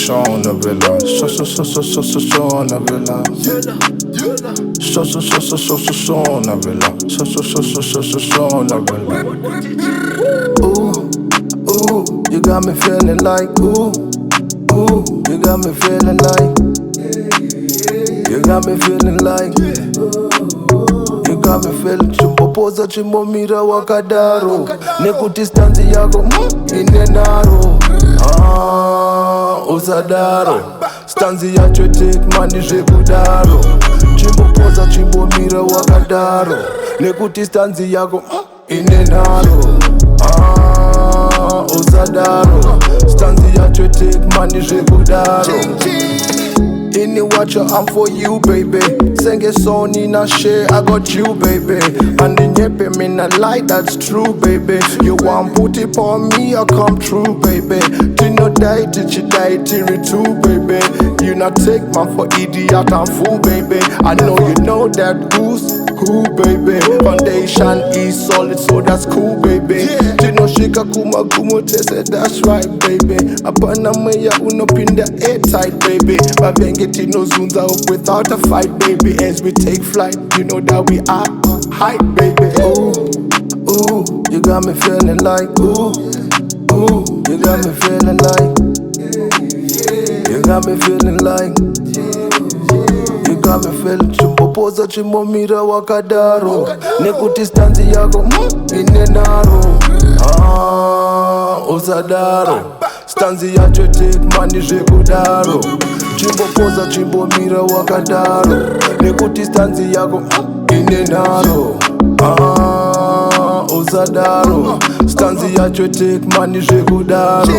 Shona Rilla, Shona Rilla, Shona Rilla, Shona Rilla. Ooh, you got me feeling like ooh, you got me feeling like, you got me feeling like, you got me feeling. Chimbopoza chimbomira wakadaro, nekuti stanzi yako inenaro. Usadaro, stanzi yacho take mani zvekudaro. Chimbopoza chimbomira wakadaro, nekuti stanzi yako inenaro. Usadaro, stanzi yacho take mani zvekudaro. Any watcher, I'm for you, baby. Sing a song in a share, I got you, baby. And in your me not lie, that's true, baby. You want put it on me, I come true, baby. To no die, till you die, till you too, baby. You not take man for idiot and fool, baby. I know you know that who's who, baby. Foundation is solid, so that's cool, baby. To no shika kuma kumo tese, that's right, baby. Apana meya uno pin the airtight, baby. No zooms out without a fight, baby. As we take flight, you know that we are hype, baby. Ooh, you got me feeling like ooh, you got me feeling like, you got me feeling like, you got me feeling. Chimbopoza chimbomira wakadaro, nekuti stanzi yako inenaro. Usadaro, stanzi yacho take mani zvekudaro. Chimbopoza chimbomira wakadaro, nekuti stanzi yako inenaro. Usadaro, stanzi yacho take mani zvekudaro.